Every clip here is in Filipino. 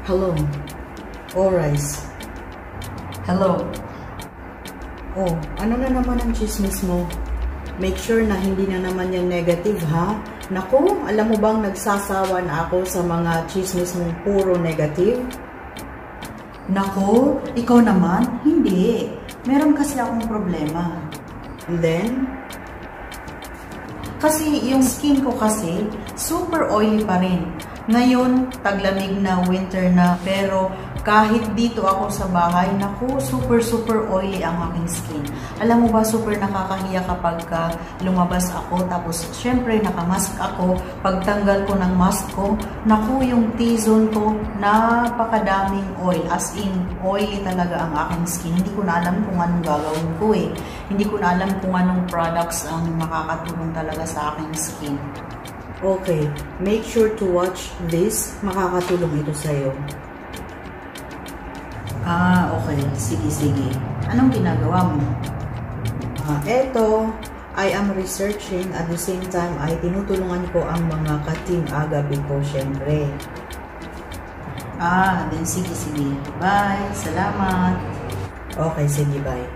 Hello. Rice. Hello. Oh, ano na naman ang chismis mo? Make sure na hindi na naman yan negative, ha? Naku, alam mo bang nagsasawa na ako sa mga chismis mong puro negative? Naku, ikaw naman? Hindi. Meron kasi akong problema. And then? Kasi yung skin ko kasi, super oily pa rin. Ngayon, taglamig na, winter na, pero kahit dito ako sa bahay, naku, super oily ang aking skin. Alam mo ba, super nakakahiya kapag lumabas ako, tapos syempre nakamask ako, pagtanggal ko ng mask ko, naku, yung T-zone ko, napakadaming oil, as in, oily talaga ang aking skin. Hindi ko na alam kung anong gagawin ko eh. Hindi ko na alam kung anong products ang makakatulong talaga sa aking skin. Okay, make sure to watch this. Makakatulong ito sa'yo. Okay. Sige. Anong ginagawa mo? Eto, I am researching at the same time ay tinutulungan ko ang mga ka-team Agape ko, syempre. Then sige. Bye. Salamat. Okay, sige, bye.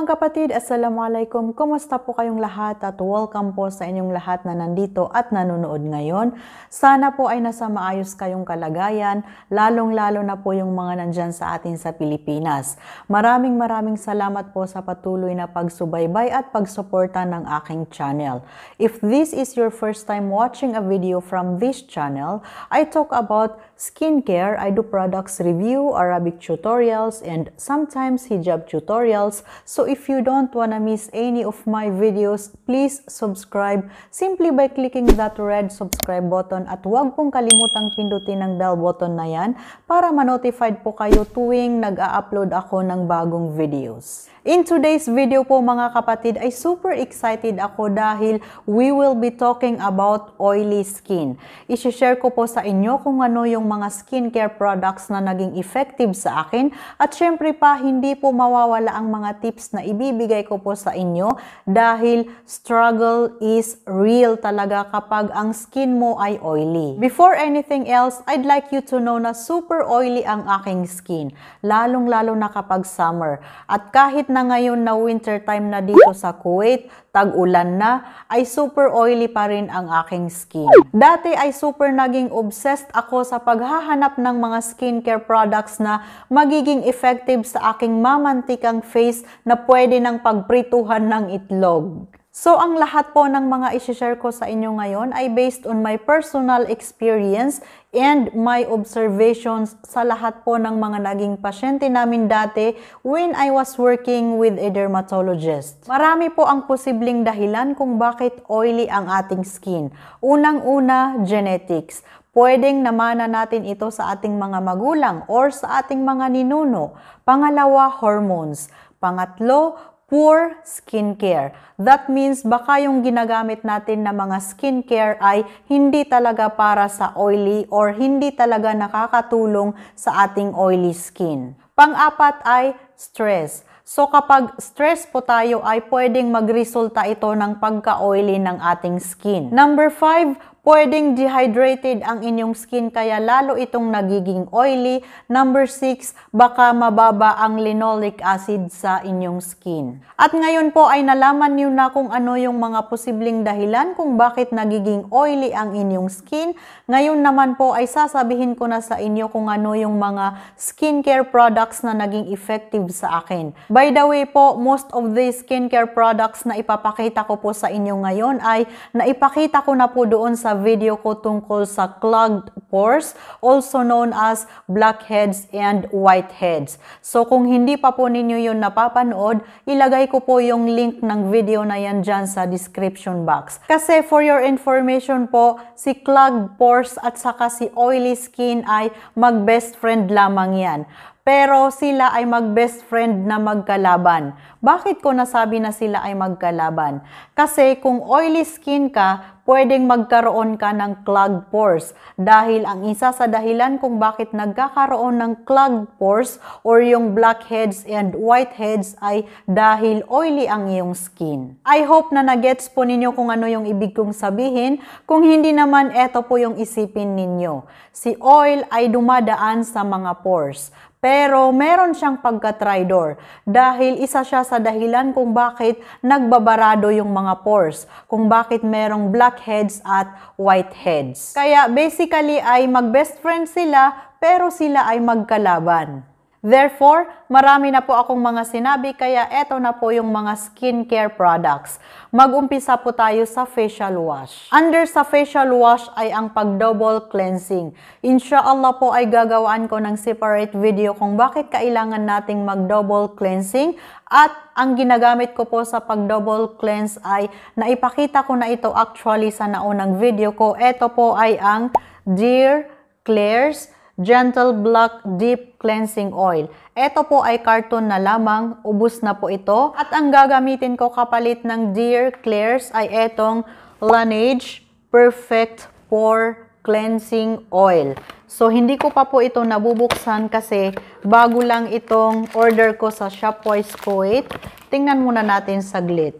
Kapatid, Assalamualaikum. Kumusta po kayong lahat at welcome po sa inyong lahat na nandito at nanonood ngayon. Sana po ay nasa maayos kayong kalagayan, lalong-lalo na po yung mga nandyan sa atin sa Pilipinas. Maraming salamat po sa patuloy na pagsubaybay at pagsuporta ng aking channel. If this is your first time watching a video from this channel, I talk about skincare, I do products review, Arabic tutorials, and sometimes hijab tutorials. So if you don't wanna miss any of my videos, please subscribe simply by clicking that red subscribe button at huwag pong kalimutang pindutin ang bell button na yan para ma-notified po kayo tuwing nag-a-upload ako ng bagong videos. In today's video po mga kapatid ay super excited ako dahil we will be talking about oily skin. I-share ko po sa inyo kung ano yung mga skincare products na naging effective sa akin at syempre pa hindi po mawawala ang mga tips na ibibigay ko po sa inyo dahil struggle is real talaga kapag ang skin mo ay oily. Before anything else, I'd like you to know na super oily ang aking skin, lalong-lalo na kapag summer. At kahit na ngayon na winter time na dito sa Kuwait, tag-ulan na, ay super oily pa rin ang aking skin. Dati ay super naging obsessed ako sa paghahanap ng mga skincare products na magiging effective sa aking mamantikang face na pwede ng pagprituhan ng itlog. So, ang lahat po ng mga i-share ko sa inyo ngayon ay based on my personal experience and my observations sa lahat po ng mga naging pasyente namin dati when I was working with a dermatologist. Marami po ang posibleng dahilan kung bakit oily ang ating skin. Unang-una, genetics. Pwedeng namana natin ito sa ating mga magulang or sa ating mga ninuno. Pangalawa, hormones. Pangatlo, poor skincare. That means baka yung ginagamit natin na mga skincare ay hindi talaga para sa oily or hindi talaga nakakatulong sa ating oily skin. Pang-apat ay stress. So kapag stress po tayo ay pwedeng magresulta ito ng pagka-oily ng ating skin. Number 5, pwedeng dehydrated ang inyong skin kaya lalo itong nagiging oily. Number 6, baka mababa ang linoleic acid sa inyong skin. At ngayon po ay nalaman niyo na kung ano yung mga posibleng dahilan kung bakit nagiging oily ang inyong skin. Ngayon naman po ay sasabihin ko na sa inyo kung ano yung mga skincare products na naging effective sa akin. By the way po, most of the skincare products na ipapakita ko po sa inyo ngayon ay naipakita ko na po doon sa video ko tungkol sa clogged pores, also known as blackheads and whiteheads. So kung hindi pa po ninyo yun napapanood, ilagay ko po yung link ng video na yan dyan sa description box. Kasi for your information po, si clogged pores at saka si oily skin ay mag-best friend lamang yan. pero sila ay mag-best friend na magkalaban. Bakit ko nasabi na sila ay magkalaban? Kasi kung oily skin ka, pwedeng magkaroon ka ng clogged pores. Dahil ang isa sa dahilan kung bakit nagkakaroon ng clogged pores or yung blackheads and whiteheads ay dahil oily ang iyong skin. I hope na nagets po ninyo kung ano yung ibig kong sabihin. Kung hindi naman, eto po yung isipin ninyo. Si oil ay dumadaan sa mga pores. Pero meron siyang pagka-tridor dahil isa siya sa dahilan kung bakit nagbabarado yung mga pores, kung bakit merong blackheads at whiteheads. Kaya basically ay mag-best friend sila pero sila ay magkalaban. Therefore, marami na po akong mga sinabi kaya eto na po yung mga skincare products. Mag-umpisa po tayo sa facial wash. Under sa facial wash ay ang pag-double cleansing. Inshallah po ay gagawaan ko ng separate video kung bakit kailangan nating mag-double cleansing. At ang ginagamit ko po sa pag-double cleanse ay naipakita ko na ito actually sa naunang video ko. Ito po ay ang Dear Klairs Gentle Black Deep Cleansing Oil. Ito po ay carton na lamang, ubos na po ito. At ang gagamitin ko kapalit ng Dear Klairs ay etong Laneige Perfect Pore Cleansing Oil. So, hindi ko pa po ito nabubuksan kasi bago lang itong order ko sa Shopwise Kuwait. Tingnan muna natin saglit.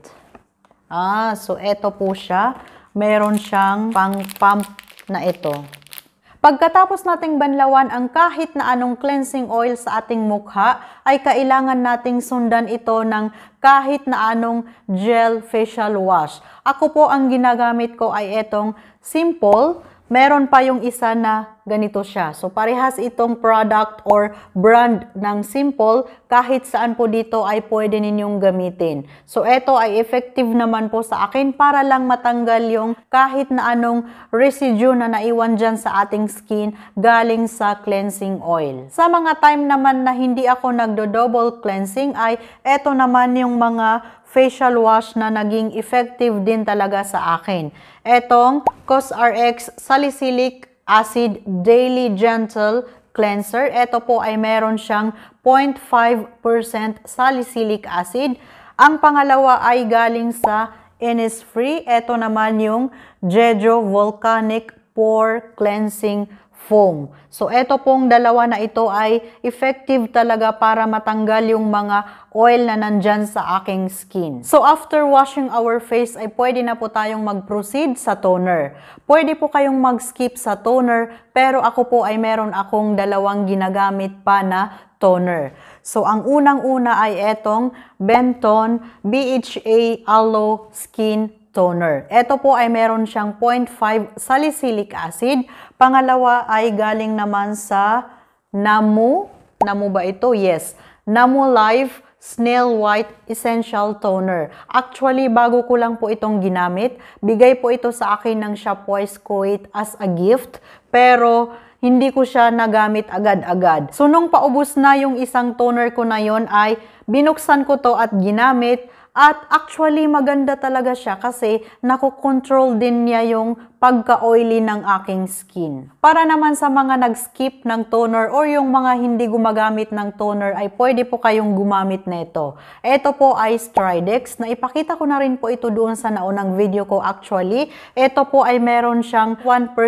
So ito po siya. Meron siyang pang-pump na ito. Pagkatapos nating banlawan ang kahit na anong cleansing oil sa ating mukha, ay kailangan nating sundan ito ng kahit na anong gel facial wash. Ako po ang ginagamit ko ay itong Simple. Meron pa yung isa na ganito siya. So, parehas itong product or brand ng Simple. Kahit saan po dito ay pwede ninyong gamitin. So, ito ay effective naman po sa akin para lang matanggal yung kahit na anong residue na naiwan dyan sa ating skin galing sa cleansing oil. Sa mga time naman na hindi ako nagdo-double cleansing ay ito naman yung mga facial wash na naging effective din talaga sa akin. Etong COSRX Salicylic Acid Daily Gentle Cleanser. Ito po ay meron siyang 0.5% salicylic acid. Ang pangalawa ay galing sa Innisfree. Ito naman yung Jeju Volcanic Pore Cleansing Foam. So, ito pong dalawa na ito ay effective talaga para matanggal yung mga oil na nandyan sa aking skin. So, after washing our face, ay pwede na po tayong mag-proceed sa toner. Pwede po kayong mag-skip sa toner, pero ako po ay meron akong dalawang ginagamit pa na toner. So, ang unang-una ay etong Benton BHA Aloe Skin Toner. Ito po ay meron siyang 0.5 salicylic acid. Pangalawa ay galing naman sa Namu. Namu ba ito? Yes. Namu Life Snail White Essential Toner. Actually, bago ko lang po itong ginamit. Bigay po ito sa akin ng Shopwise Kuwait as a gift. Pero hindi ko siya nagamit agad-agad. So, nung paubos na yung isang toner ko na yon ay binuksan ko to at ginamit. At actually, maganda talaga siya kasi nakokontrol din niya yung pagka-oily ng aking skin. Para naman sa mga nag-skip ng toner or yung mga hindi gumagamit ng toner ay pwede po kayong gumamit nito. Ito po ay Stridex. Naipakita ko na rin po ito doon sa naunang video ko actually. Ito po ay meron siyang 1%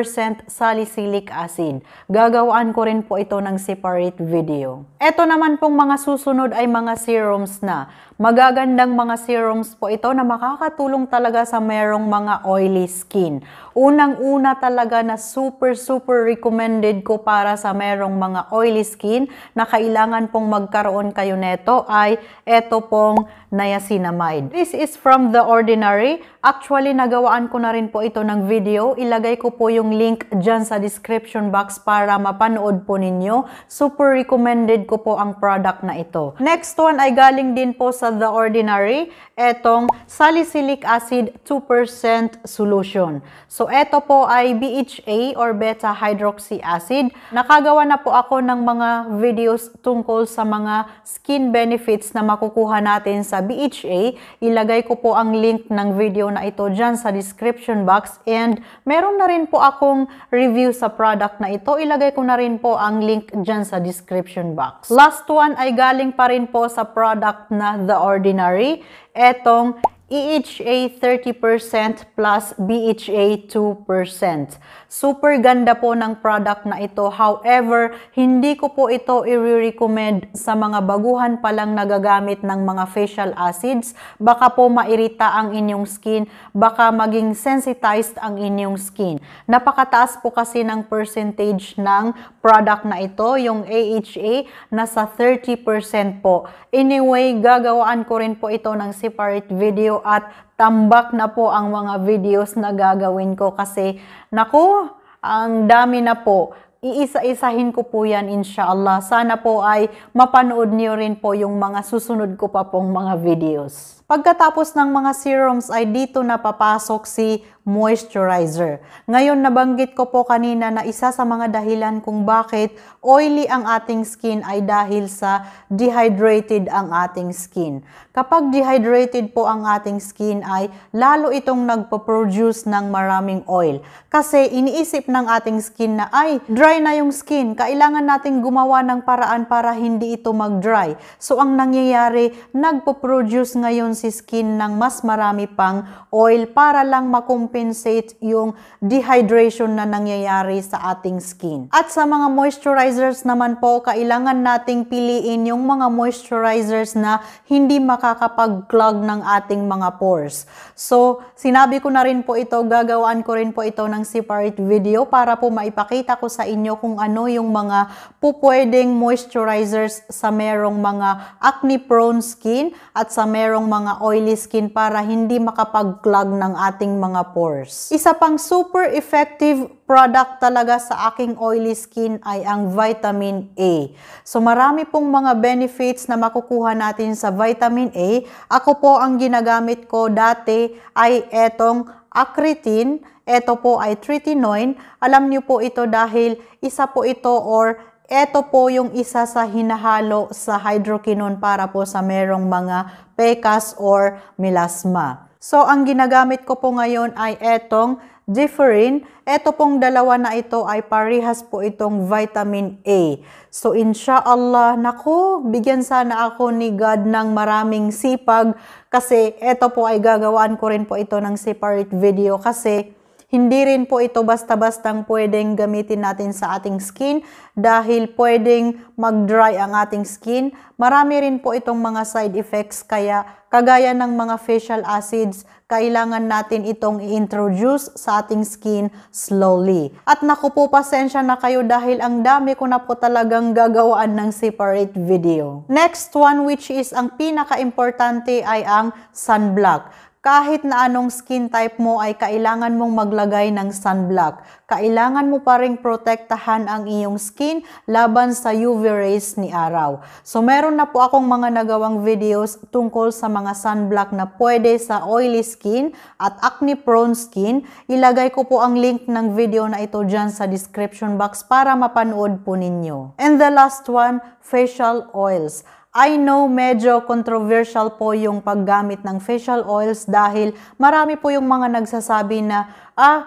salicylic acid. Gagawaan ko rin po ito ng separate video. Ito naman pong mga susunod ay mga serums na. Magagandang mga serums po ito na makakatulong talaga sa merong mga oily skin. Unang-una talaga na super recommended ko para sa merong mga oily skin na kailangan pong magkaroon kayo neto ay ito pong niacinamide. This is from The Ordinary. Actually, nagawaan ko na rin po ito ng video. Ilagay ko po yung link dyan sa description box para mapanood po ninyo. Super recommended ko po ang product na ito. Next one ay galing din po sa The Ordinary. Ordinary, etong salicylic acid 2% solution. So, ito po ay BHA or beta-hydroxy acid. Nakagawa na po ako ng mga videos tungkol sa mga skin benefits na makukuha natin sa BHA. Ilagay ko po ang link ng video na ito dyan sa description box. And meron na rin po akong review sa product na ito. Ilagay ko na rin po ang link dyan sa description box. Last one ay galing pa rin po sa product na The Ordinary. Etong EHA 30% plus BHA 2%. Super ganda po ng product na ito. However, hindi ko po ito i-recommend sa mga baguhan pa lang nagagamit ng mga facial acids. Baka po mairita ang inyong skin, baka maging sensitized ang inyong skin. Napakataas po kasi ng percentage ng product na ito, yung AHA, nasa 30% po. Anyway, gagawaan ko rin po ito ng separate video at tambak na po ang mga videos na gagawin ko kasi naku, ang dami na po. Iisa-isahin ko po yan inshallah. Sana po ay mapanood niyo rin po yung mga susunod ko pa pong mga videos. Pagkatapos ng mga serums ay dito na papasok si moisturizer. Ngayon nabanggit ko po kanina na isa sa mga dahilan kung bakit oily ang ating skin ay dahil sa dehydrated ang ating skin. Kapag dehydrated po ang ating skin ay lalo itong nagpo-produce ng maraming oil. Kasi iniisip ng ating skin na ay dry na yung skin, kailangan nating gumawa ng paraan para hindi ito mag-dry. So ang nangyayari, nagpo-produce ngayon si skin ng mas marami pang oil para lang makompensate yung dehydration na nangyayari sa ating skin. At sa mga moisturizers naman po, kailangan nating piliin yung mga moisturizers na hindi makakapag-clog ng ating mga pores. So, sinabi ko na rin po ito, gagawaan ko rin po ito ng separate video para po maipakita ko sa inyo kung ano yung mga pupwedeng moisturizers sa merong mga acne-prone skin at sa merong mga oily skin para hindi makapag-clog ng ating mga pores. Isa pang super effective product talaga sa aking oily skin ay ang vitamin A. So marami pong mga benefits na makukuha natin sa vitamin A. Ako po ang ginagamit ko dati ay etong Acretin. Ito po ay tretinoin. Alam niyo po ito dahil isa po ito or ito po yung isa sa hinahalo sa hydroquinone para po sa merong mga pecas or melasma. So, ang ginagamit ko po ngayon ay etong Differin. Ito pong dalawa na ito ay parehas po itong vitamin A. So, inshallah, naku, bigyan sana ako ni God ng maraming sipag kasi ito po ay gagawaan ko rin po ito ng separate video kasi hindi rin po ito basta-bastang pwedeng gamitin natin sa ating skin dahil pwedeng mag-dry ang ating skin. Marami rin po itong mga side effects kaya kagaya ng mga facial acids, kailangan natin itong i-introduce sa ating skin slowly. At naku po, pasensya na kayo dahil ang dami ko na po talagang gagawaan ng separate video. Next one, which is ang pinaka-importante ay ang sunblock. Kahit na anong skin type mo ay kailangan mong maglagay ng sunblock. Kailangan mo pa ring protektahan ang iyong skin laban sa UV rays ni araw. So meron na po akong mga nagawang videos tungkol sa mga sunblock na pwede sa oily skin at acne prone skin. Ilagay ko po ang link ng video na ito dyan sa description box para mapanood po ninyo. And the last one, facial oils. I know medyo controversial po yung paggamit ng facial oils dahil marami po yung mga nagsasabi na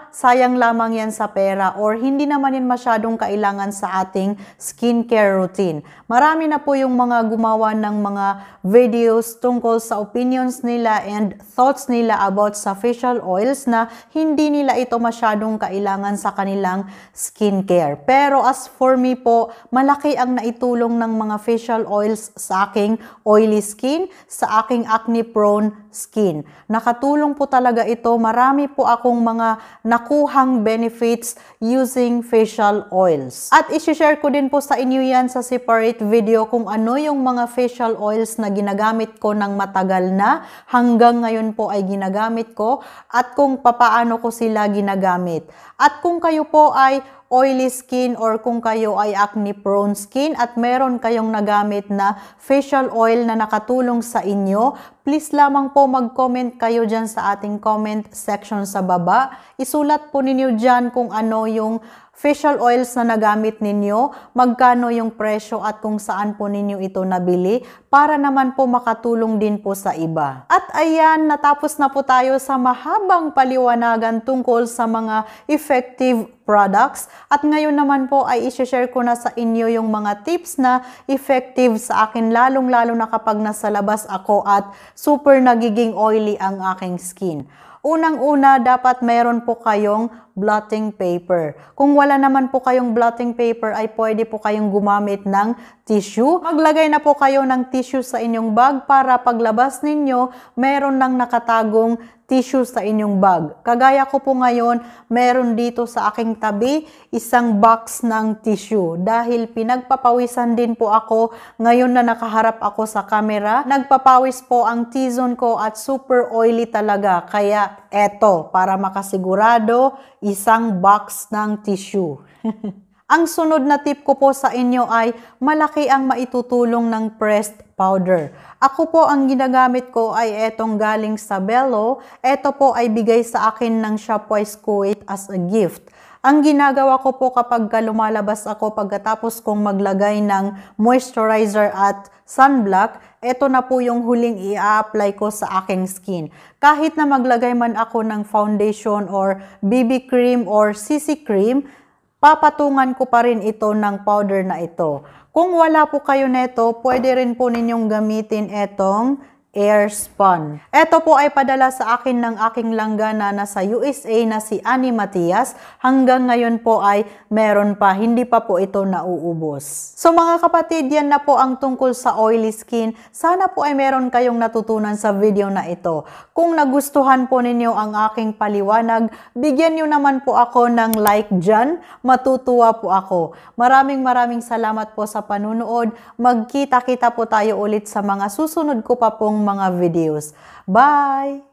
sayang lamang yan sa pera or hindi naman yan masyadong kailangan sa ating skincare routine. Marami na po yung mga gumawa ng mga videos tungkol sa opinions nila and thoughts nila about sa facial oils na hindi nila ito masyadong kailangan sa kanilang skincare. Pero as for me po, malaki ang naitulong ng mga facial oils sa aking oily skin, sa aking acne-prone skin. Nakatulong po talaga ito. Marami po akong mga nakuhang benefits using facial oils. At isi-share ko din po sa inyo yan sa separate video kung ano yung mga facial oils na ginagamit ko ng matagal na hanggang ngayon po ay ginagamit ko at kung papaano ko sila ginagamit. At kung kayo po ay oily skin or kung kayo ay acne prone skin at meron kayong nagamit na facial oil na nakatulong sa inyo, please lamang po mag-comment kayo dyan sa ating comment section sa baba. Isulat po ninyo dyan kung ano yung facial oils na nagamit ninyo, magkano yung presyo at kung saan po ninyo ito nabili para naman po makatulong din po sa iba. At ayan, natapos na po tayo sa mahabang paliwanagan tungkol sa mga effective products. At ngayon naman po ay i-share ko na sa inyo yung mga tips na effective sa akin, lalong-lalo na kapag nasa labas ako at super nagiging oily ang aking skin. Unang-una, dapat meron po kayong blotting paper. Kung wala naman po kayong blotting paper, ay pwede po kayong gumamit ng tissue. Maglagay na po kayo ng tissue sa inyong bag para paglabas ninyo, meron nang nakatagong tissue sa inyong bag. Kagaya ko po ngayon, meron dito sa aking tabi isang box ng tissue. Dahil pinagpapawisan din po ako ngayon na nakaharap ako sa camera. Nagpapawis po ang T-zone ko at super oily talaga. Kaya eto, para makasigurado, isang box ng tissue. Ang sunod na tip ko po sa inyo ay malaki ang maitutulong ng pressed powder. Ako po ang ginagamit ko ay etong galing sa Bello. Eto po ay bigay sa akin ng Shopwise Kuwait as a gift. Ang ginagawa ko po kapag lumalabas ako pagkatapos kong maglagay ng moisturizer at sunblock, eto na po yung huling i-apply ko sa aking skin. Kahit na maglagay man ako ng foundation or BB cream or CC cream, papatungan ko pa rin ito ng powder na ito. Kung wala po kayo neto, pwede rin po ninyong gamitin etong Airspun. Ito po ay padala sa akin ng aking langgana na sa USA na si Annie Matias. Hanggang ngayon po ay meron pa, hindi pa po ito nauubos. So mga kapatid, yan na po ang tungkol sa oily skin. Sana po ay meron kayong natutunan sa video na ito. Kung nagustuhan po ninyo ang aking paliwanag, bigyan nyo naman po ako ng like dyan. Matutuwa po ako. Maraming salamat po sa panunood. Magkita-kita po tayo ulit sa mga susunod ko pa pong mga videos. Bye!